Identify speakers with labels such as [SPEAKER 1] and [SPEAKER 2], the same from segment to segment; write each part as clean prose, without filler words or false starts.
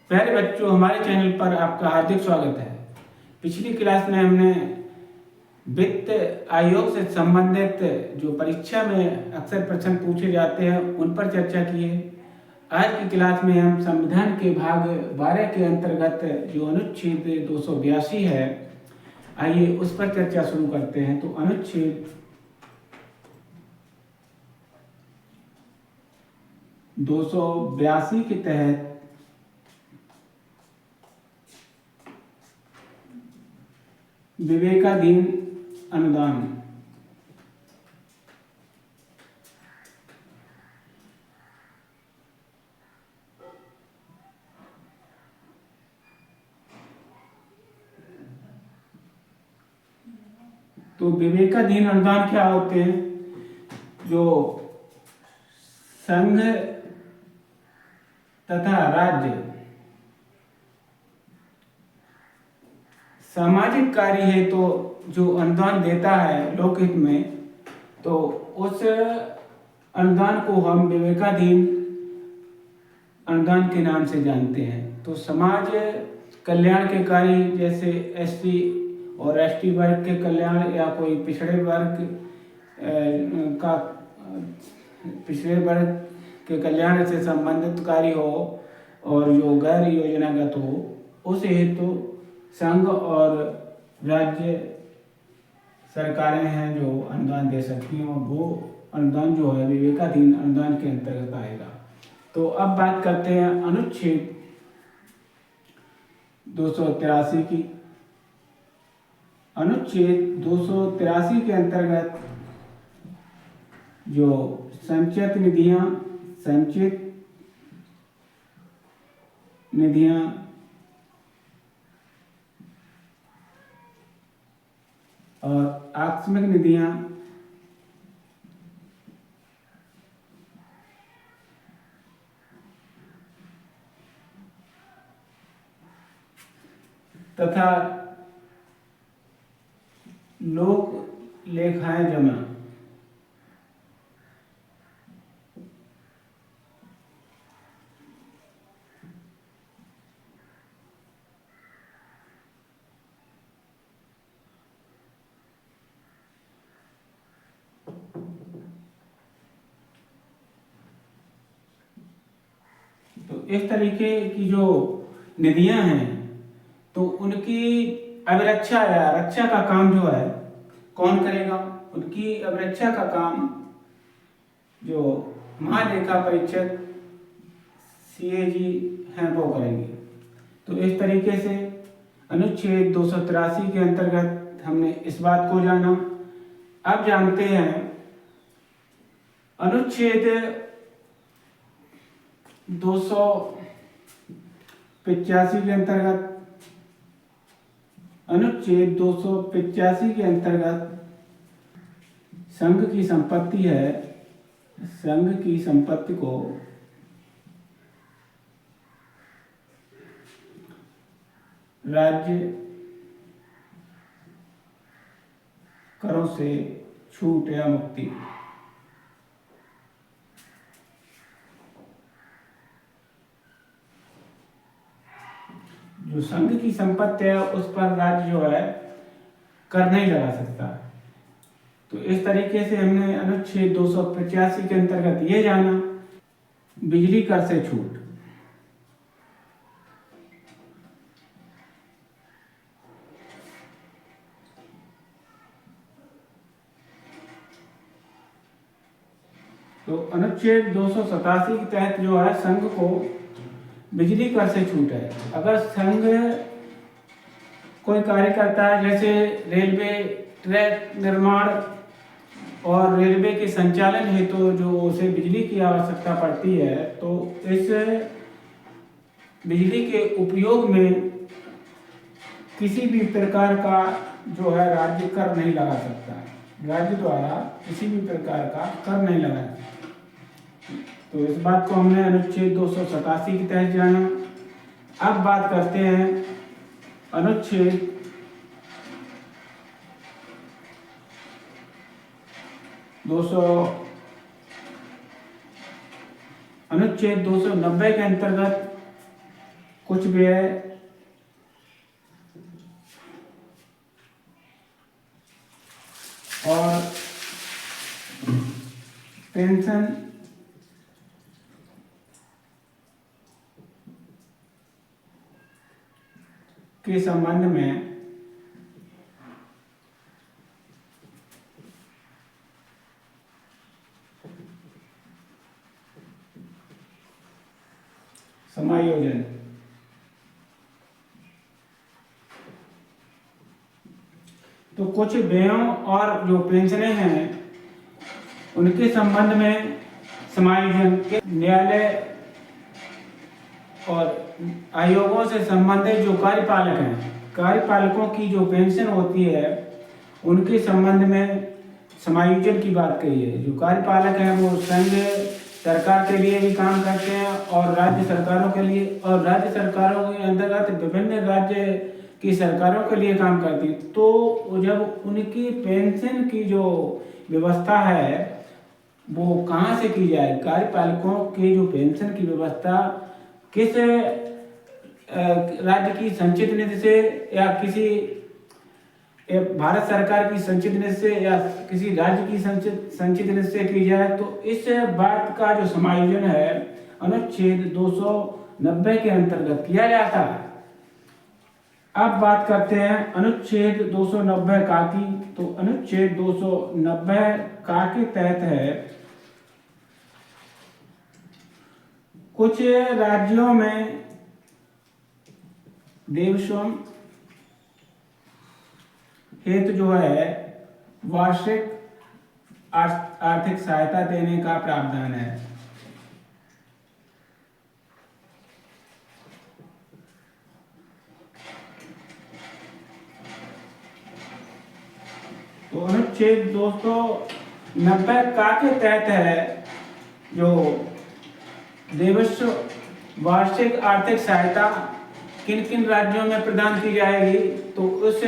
[SPEAKER 1] प्यारे बच्चों, हमारे चैनल पर आपका हार्दिक स्वागत है। पिछली क्लास में हमने वित्त आयोग से संबंधित जो परीक्षा में अक्सर प्रश्न पूछे जाते हैं उन पर चर्चा की है। आज की क्लास में हम संविधान के भाग 12 के अंतर्गत जो अनुच्छेद 282 है, आइए उस पर चर्चा शुरू करते हैं। तो अनुच्छेद 282 के तहत विवेकाधीन अनुदान तो विवेकाधीन अनुदान क्या होते हैं? जो संघ तथा राज्य सामाजिक कार्य है तो जो अनुदान देता है लोकहित में, तो उस अनुदान को हम विवेकाधीन अनुदान के नाम से जानते हैं। तो समाज कल्याण के कार्य जैसे एसटी और एसटी वर्ग के कल्याण या कोई पिछड़े वर्ग के कल्याण से संबंधित कार्य हो और जो गैर योजनागत हो, उस हेतु संघ और राज्य सरकारें हैं जो अनुदान दे सकती हैं, और वो अनुदान जो है विवेकाधीन अनुदान के अंतर्गत आएगा। तो अब बात करते हैं अनुच्छेद 283 की। अनुच्छेद 283 के अंतर्गत जो संचित निधियां और आकस्मिक निधियां तथा लोक लेखाएं जमा तो इस तरीके की जो निधियां हैं, तो उनकी अभिरक्षा या रक्षा का काम जो है कौन करेगा? उनकी अभिरक्षा का काम जो महालेखा परीक्षक सीएजी हैं वो करेंगे। तो इस तरीके से अनुच्छेद 283 के अंतर्गत हमने इस बात को जाना। अब जानते हैं अनुच्छेद 285 के अंतर्गत। अनुच्छेद 285 के अंतर्गत संघ की संपत्ति है, संघ की संपत्ति को राज्य करों से छूट या मुक्ति। जो संघ की संपत्ति है उस पर राज्य जो है कर नहीं लगा सकता। तो इस तरीके से हमने अनुच्छेद 285 के अंतर्गत ये जाना, बिजली कर से छूट। तो अनुच्छेद 287 के तहत जो है संघ को बिजली कर से छूट है। अगर संघ कोई कार्य करता है, जैसे रेलवे ट्रैक निर्माण और रेलवे के संचालन हेतु जो उसे बिजली की आवश्यकता पड़ती है, तो इस बिजली के उपयोग में किसी भी प्रकार का जो है राज्य कर नहीं लगा सकता। राज्य द्वारा किसी भी प्रकार का कर नहीं लगा सकता। तो इस बात को हमने अनुच्छेद 287 के तहत जाना। अब बात करते हैं अनुच्छेद 290 के अंतर्गत कुछ व्यय और पेंशन के संबंध में समायोजन। तो कुछ व्ययों और जो पेंशनें हैं उनके संबंध में समायोजन के न्यायालय और आयोगों से संबंधित जो कार्यपालक हैं, कार्यपालकों की जो पेंशन होती है उनके संबंध में समायोजन की बात कही है। जो कार्यपालक हैं वो संघ सरकार के लिए भी काम करते हैं और राज्य सरकारों के लिए, और राज्य सरकारों के अंतर्गत विभिन्न राज्य की सरकारों के लिए काम करती है। तो जब उनकी पेंशन की जो व्यवस्था है वो कहाँ से की जाए, कार्यपालकों की जो पेंशन की व्यवस्था किस राज्य की संचित निधि से या किसी भारत सरकार की संचित निधि से या किसी राज्य की संचित निधि से की जाए, तो इस बात का जो समायोजन है अनुच्छेद 290 के अंतर्गत किया जाता है। अब बात करते हैं अनुच्छेद 290 का की। तो अनुच्छेद 290 का के तहत है कुछ राज्यों में देवस्वम हेतु जो है वार्षिक आर्थिक सहायता देने का प्रावधान है। तो अनुच्छेद 290 का के तहत है जो देवस्व वार्षिक आर्थिक सहायता किन किन राज्यों में प्रदान की जाएगी, तो उस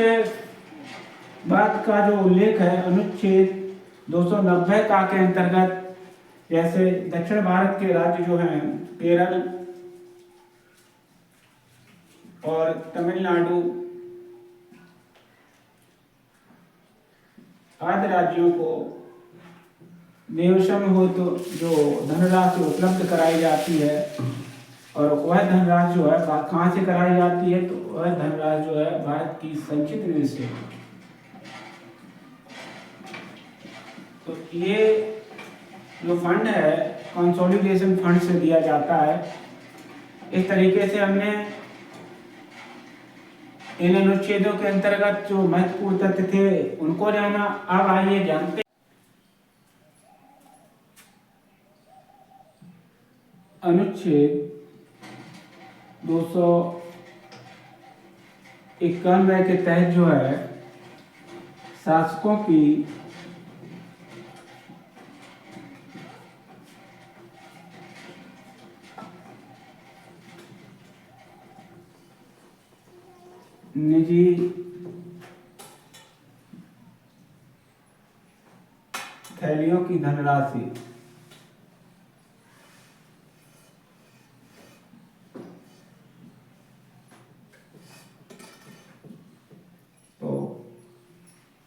[SPEAKER 1] बात का जो उल्लेख है अनुच्छेद 290 का के अंतर्गत, जैसे दक्षिण भारत के राज्य जो हैं केरल और तमिलनाडु आदि राज्यों को देवस्वम हो तो जो धनराशि उपलब्ध कराई जाती है, और वह धनराशि जो है कहाँ से कराई जाती है, तो वह धनराशि जो है भारत की संचित निधि से। तो ये जो फंड है कंसोलिडेशन फंड से दिया जाता है। इस तरीके से हमने इन अनुच्छेदों के अंतर्गत जो महत्वपूर्ण तथ्य थे उनको जाना। अब आइए जानते अनुच्छेद 291 के तहत जो है शासकों की निजी थैलियों की धनराशि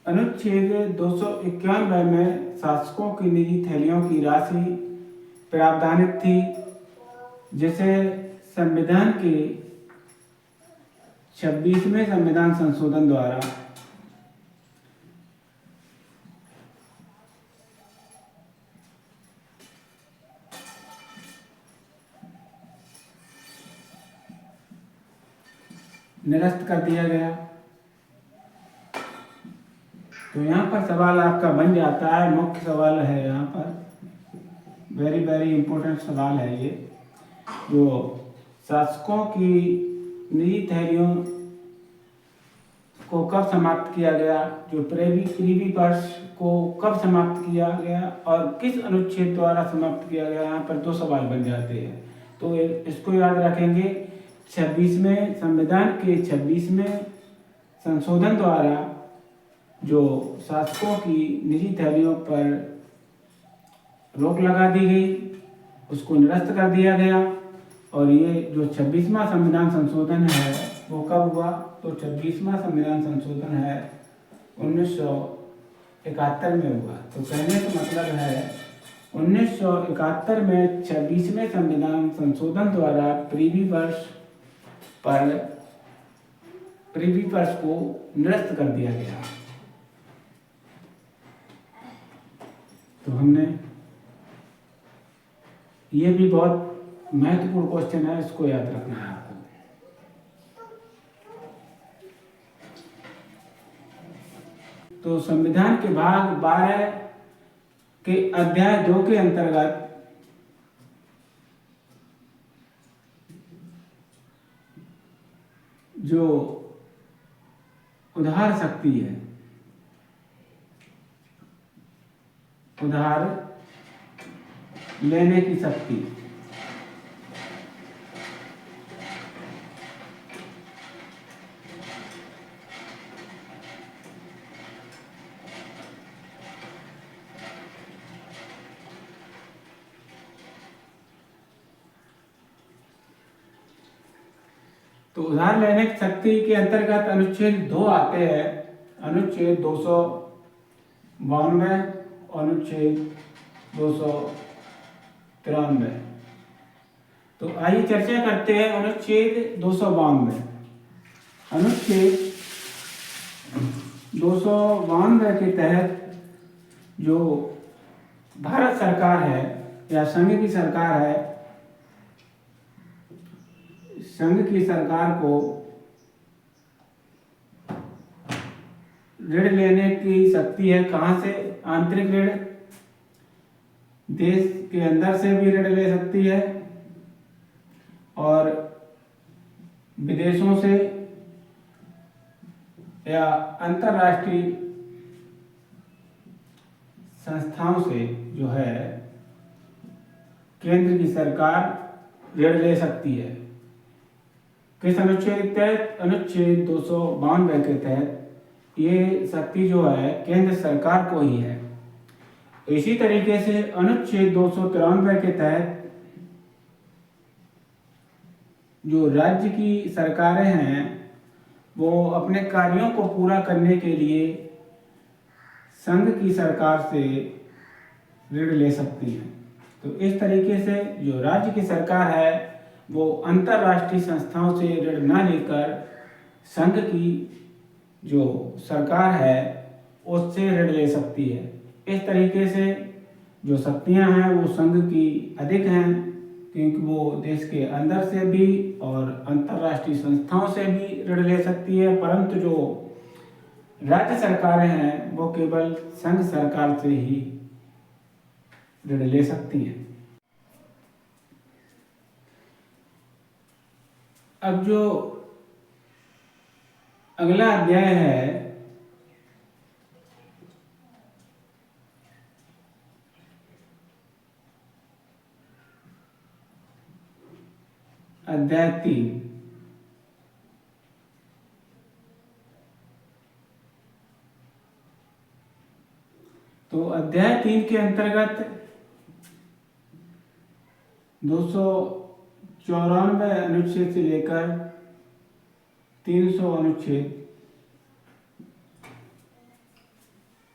[SPEAKER 1] अनुच्छेद 291 में शासकों की निजी थैलियों की राशि प्रावधानित थी, जिसे संविधान के 26वें संविधान संशोधन द्वारा निरस्त कर दिया गया। तो यहाँ पर सवाल आपका बन जाता है, मुख्य सवाल है यहाँ पर, वेरी वेरी इंपॉर्टेंट सवाल है ये, जो शासकों की निजी थैलियों को कब समाप्त किया गया, जो प्रीवी पर्स को कब समाप्त किया गया और किस अनुच्छेद द्वारा समाप्त किया गया। यहाँ पर दो सवाल बन जाते हैं, तो इसको याद रखेंगे। 26वें संविधान के 26वें संशोधन द्वारा जो शासकों की निजी थैलियों पर रोक लगा दी गई, उसको निरस्त कर दिया गया।
[SPEAKER 2] और ये जो 26वां संविधान संशोधन है वो कब हुआ? तो 26वां संविधान संशोधन है 1971 में हुआ। तो कहने का मतलब है 1971 में 26वें संविधान संशोधन द्वारा प्रीवी पर्स को निरस्त कर दिया गया। तो हमने ये भी बहुत महत्वपूर्ण क्वेश्चन है, इसको याद रखना है आपको। तो संविधान के भाग 12 के अध्याय 2 के अंतर्गत जो उधार शक्ति है, उधार लेने की शक्ति, तो उधार लेने की शक्ति के अंतर्गत अनुच्छेद 2 आते हैं, अनुच्छेद 292, अनुच्छेद 293। तो आइए चर्चा करते हैं अनुच्छेद 292। अनुच्छेद 292 के तहत जो भारत सरकार है या संघ की सरकार है, संघ की सरकार को ऋण लेने की शक्ति है। कहाँ से? आंतरिक ऋण, देश के अंदर से भी ऋण ले सकती है और विदेशों से या अंतर्राष्ट्रीय संस्थाओं से जो है केंद्र की सरकार ऋण ले सकती है। किस अनुच्छेद के तहत? अनुच्छेद 292 के तहत ये शक्ति जो है केंद्र सरकार को ही है। इसी तरीके से अनुच्छेद 293 के तहत जो राज्य की सरकारें हैं वो अपने कार्यों को पूरा करने के लिए संघ की सरकार से ऋण ले सकती हैं। तो इस तरीके से जो राज्य की सरकार है वो अंतर्राष्ट्रीय संस्थाओं से ऋण न लेकर संघ की जो सरकार है उससे ऋण ले सकती है। इस तरीके से जो शक्तियां हैं वो संघ की अधिक हैं, क्योंकि वो देश के अंदर से भी और अंतर्राष्ट्रीय संस्थाओं से भी ऋण ले सकती है, परंतु जो राज्य सरकारें हैं वो केवल संघ सरकार से ही ऋण ले सकती हैं। अब जो अगला अध्याय है अध्याय 3। तो अध्याय 3 के अंतर्गत 294 अनुच्छेद से लेकर 300 अनुच्छेद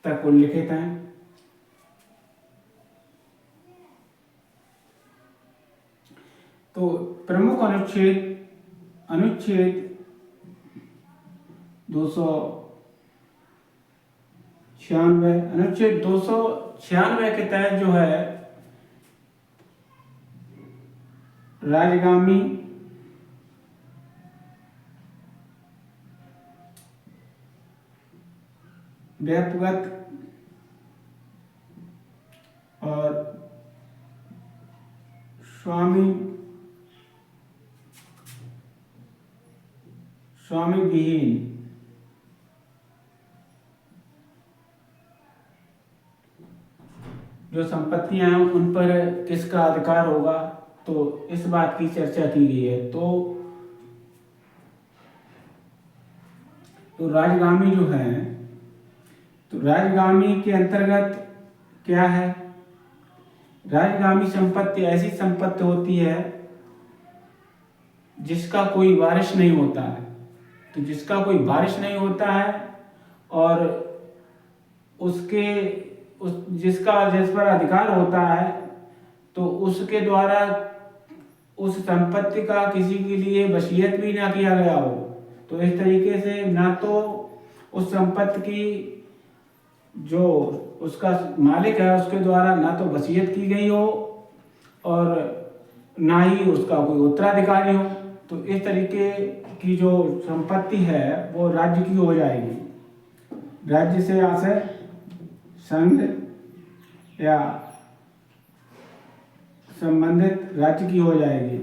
[SPEAKER 2] तक उल्लिखित हैं। तो प्रमुख अनुच्छेद 296, अनुच्छेद 296 के तहत जो है राजगामी व्यक्तिगत और स्वामी विहीन जो संपत्तियां हैं उन पर किसका अधिकार होगा, तो इस बात की चर्चा की गई है। तो राजगामी जो है, तो राजगामी के अंतर्गत क्या है? राजगामी संपत्ति ऐसी संपत्ति होती है जिसका कोई वारिश नहीं होता है। तो जिसका कोई वारिश नहीं होता है और उसके जिसका जिस पर अधिकार होता है, तो उसके द्वारा उस संपत्ति का किसी के लिए वसीयत भी ना किया गया हो, तो इस तरीके से ना तो उस संपत्ति की जो उसका मालिक है उसके द्वारा ना तो वसीयत की गई हो और ना ही उसका कोई उत्तराधिकारी हो, तो इस तरीके की जो संपत्ति है वो राज्य की हो जाएगी। राज्य से आशय संघ या संबंधित राज्य की हो जाएगी।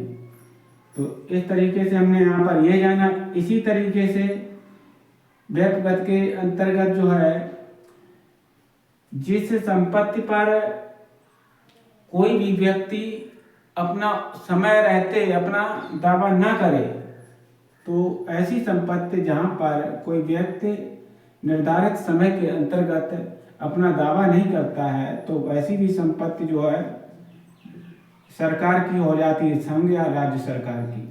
[SPEAKER 2] तो इस तरीके से हमने यहाँ पर यह जाना। इसी तरीके से व्यक्तिगत के अंतर्गत जो है, जिस संपत्ति पर कोई भी व्यक्ति अपना समय रहते अपना दावा न करे, तो ऐसी संपत्ति जहाँ पर कोई व्यक्ति निर्धारित समय के अंतर्गत अपना दावा नहीं करता है, तो ऐसी भी संपत्ति जो है सरकार की हो जाती है, संघ या राज्य सरकार की।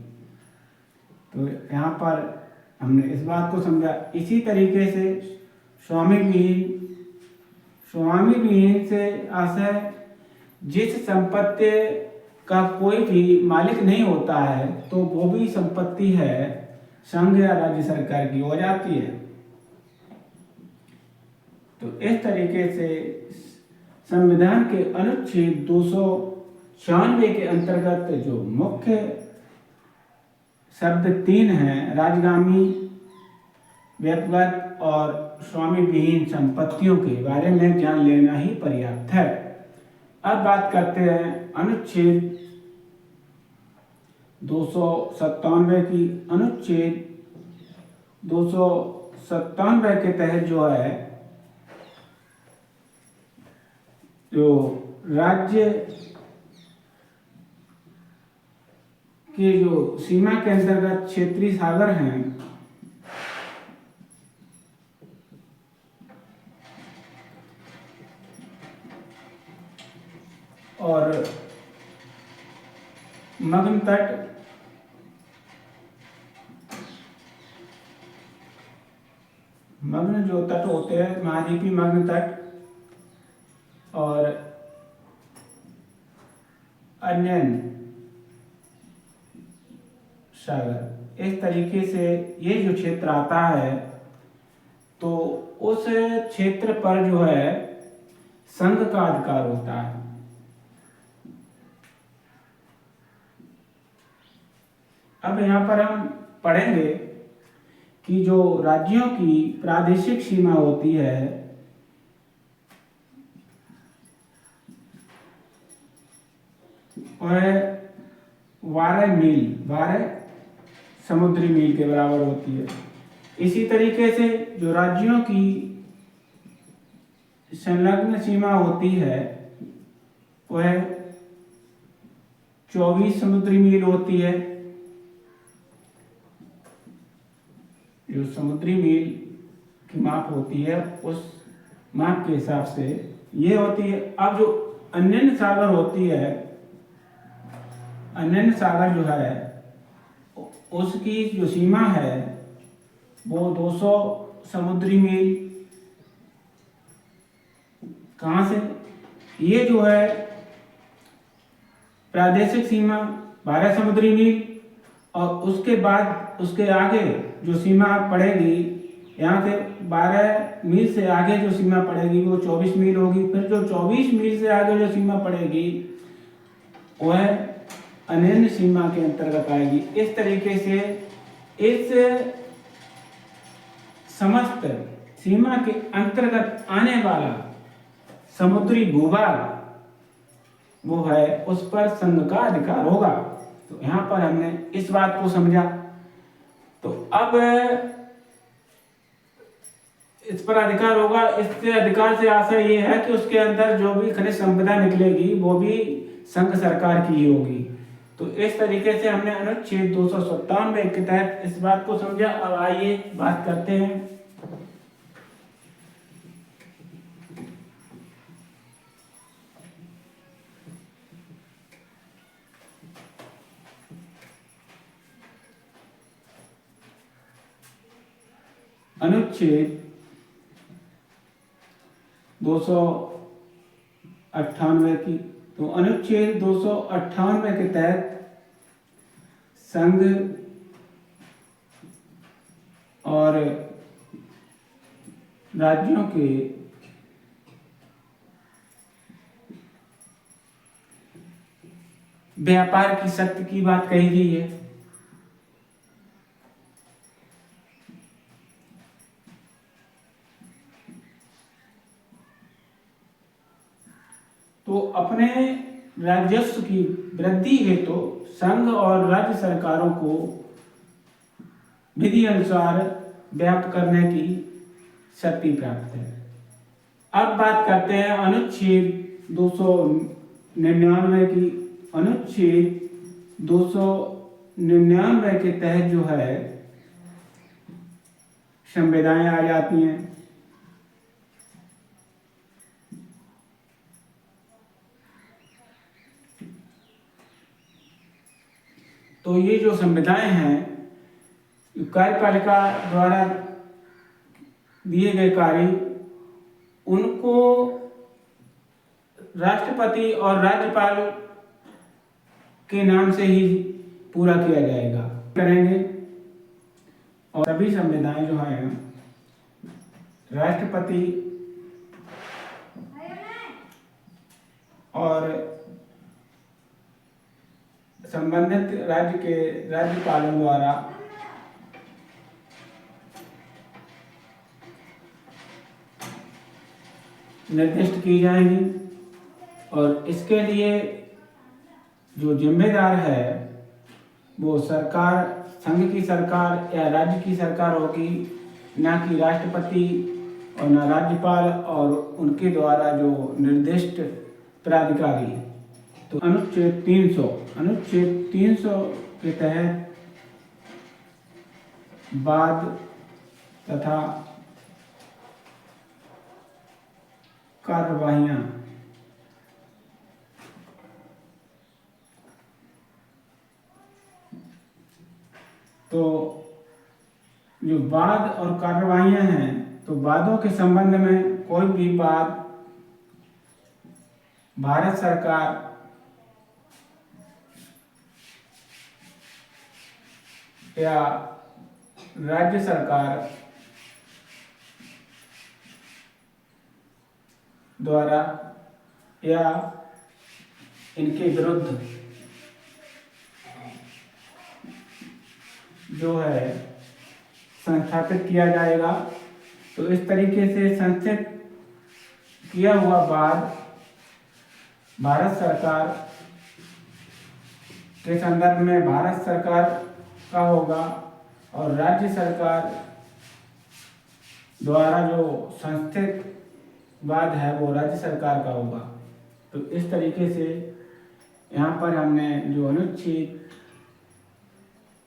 [SPEAKER 2] तो यहाँ पर हमने इस बात को समझा। इसी तरीके से स्वामी विहीन से आशय जिस संपत्ति का कोई भी मालिक नहीं होता है, तो वो भी संपत्ति है संघ या राज्य सरकार की हो जाती है। तो इस तरीके से संविधान के अनुच्छेद 296 के अंतर्गत जो मुख्य शब्द 3 हैं, राजगामी, व्यक्तिगत और स्वामी विहीन संपत्तियों के बारे में जान लेना ही पर्याप्त है। अब बात करते हैं अनुच्छेद 297 की। अनुच्छेद 297 के तहत जो है, जो राज्य के जो सीमा के अंतर्गत क्षेत्रीय सागर हैं, और मग्न तट, मग्न जो तट होते हैं, महाद्वीपीय मग्न तट और अन्य सागर, इस तरीके से ये जो क्षेत्र आता है, तो उस क्षेत्र पर जो है संघ का अधिकार होता है। अब यहाँ पर हम पढ़ेंगे कि जो राज्यों की प्रादेशिक सीमा होती है, वह 12 समुद्री मील के बराबर होती है। इसी तरीके से जो राज्यों की संलग्न सीमा होती है, वह 24 समुद्री मील होती है। जो समुद्री मील की माप होती है, उस माप के हिसाब से ये होती है। अब जो अन्य सागर होती है, अन्य सागर जो है उसकी जो सीमा है वो 200 समुद्री मील। कहाँ से? ये जो है प्रादेशिक सीमा 12 समुद्री मील, और उसके बाद उसके आगे जो सीमा पड़ेगी, यहाँ से 12 मील से आगे जो सीमा पड़ेगी वो 24 मील होगी। फिर जो 24 मील से आगे जो सीमा पड़ेगी वह अन्य सीमा के अंतर्गत आएगी। इस तरीके से इस समस्त सीमा के अंतर्गत आने वाला समुद्री भूभाग वो है, उस पर संघ का अधिकार होगा। तो यहाँ पर हमने इस बात को समझा। तो अब इस पर अधिकार होगा, इससे अधिकार से आशय ये है कि उसके अंदर जो भी खनिज संपदा निकलेगी वो भी संघ सरकार की ही होगी। तो इस तरीके से हमने अनुच्छेद 297 के तहत इस बात को समझा। अब आइए बात करते हैं अनुच्छेद 298 की। तो अनुच्छेद 298 के तहत संघ और राज्यों के व्यापार की शक्ति की बात कही गई है। तो अपने राजस्व की वृद्धि हेतु तो संघ और राज्य सरकारों को विधि अनुसार व्याप्त करने की शक्ति प्राप्त है। अब बात करते हैं अनुच्छेद 299 की। अनुच्छेद 299 के तहत जो है संविदाएं आ जाती हैं। तो ये जो संविधाएं हैं कार्यपालिका द्वारा दिए गए कार्य उनको राष्ट्रपति और राज्यपाल के नाम से ही पूरा किया जाएगा करेंगे। और सभी संविधाएं जो हैं राष्ट्रपति और संबंधित राज्य के राज्यपालों द्वारा निर्दिष्ट की जाएंगी। और इसके लिए जो जिम्मेदार है वो सरकार, संघ की सरकार या राज्य की सरकार होगी, ना कि राष्ट्रपति और ना राज्यपाल और उनके द्वारा जो निर्दिष्ट प्राधिकारी। तो अनुच्छेद 300 के तहत वाद तथा कार्यवाहियां तो जो वाद और कार्यवाहियां हैं तो वादों के संबंध में कोई भी वाद भारत सरकार या राज्य सरकार द्वारा या इनके विरुद्ध जो है संस्थापित किया जाएगा। तो इस तरीके से संस्थित किया हुआ वाद भारत सरकार के संदर्भ में भारत सरकार का होगा और राज्य सरकार द्वारा जो संस्थित वाद है वो राज्य सरकार का होगा। तो इस तरीके से यहाँ पर हमने जो अनुच्छेद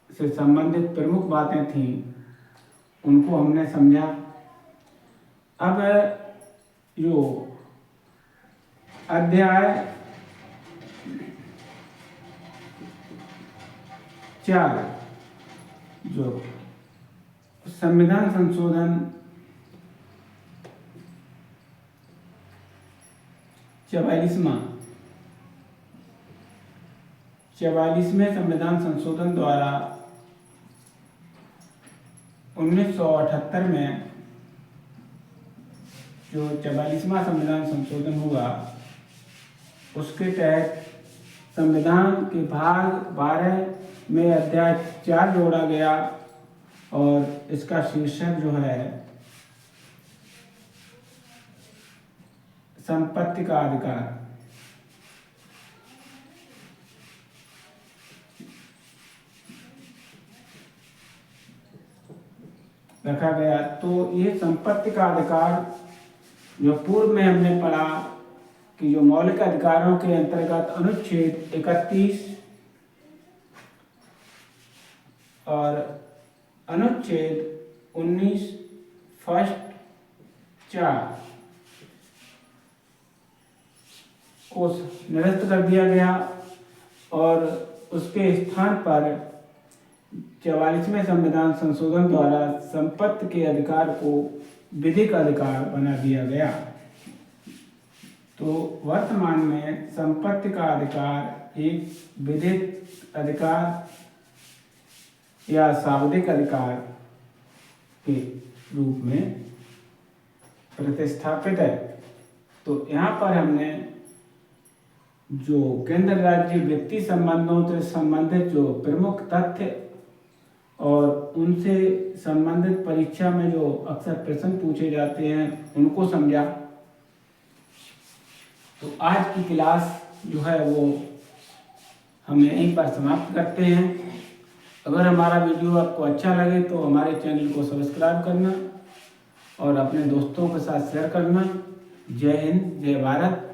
[SPEAKER 2] से संबंधित प्रमुख बातें थी उनको हमने समझा। अब जो अध्याय 4 जो संविधान संशोधन 44वें संविधान संशोधन द्वारा 1978 में जो 44वां संविधान संशोधन हुआ उसके तहत संविधान के भाग 12 में अध्याय 4 जोड़ा गया और इसका शीर्षक जो है संपत्ति का अधिकार रखा गया। तो ये संपत्ति का अधिकार जो पूर्व में हमने पढ़ा कि जो मौलिक अधिकारों के अंतर्गत अनुच्छेद 31 और अनुच्छेद 19 फर्स्ट 4 को निरस्त कर दिया गया और उसके स्थान पर 44वें संविधान संशोधन द्वारा संपत्ति के अधिकार को विधिक अधिकार बना दिया गया। तो वर्तमान में संपत्ति का अधिकार एक विधिक अधिकार या शाब्दिक अधिकार के रूप में प्रतिस्थापित है। तो यहाँ पर हमने जो केंद्र राज्य वित्तीय संबंधों से संबंधित जो प्रमुख तथ्य और उनसे संबंधित परीक्षा में जो अक्सर प्रश्न पूछे जाते हैं उनको समझा। तो आज की क्लास जो है वो हम यहीं पर समाप्त करते हैं। अगर हमारा वीडियो आपको अच्छा लगे तो हमारे चैनल को सब्सक्राइब करना और अपने दोस्तों के साथ शेयर करना। जय हिंद, जय भारत।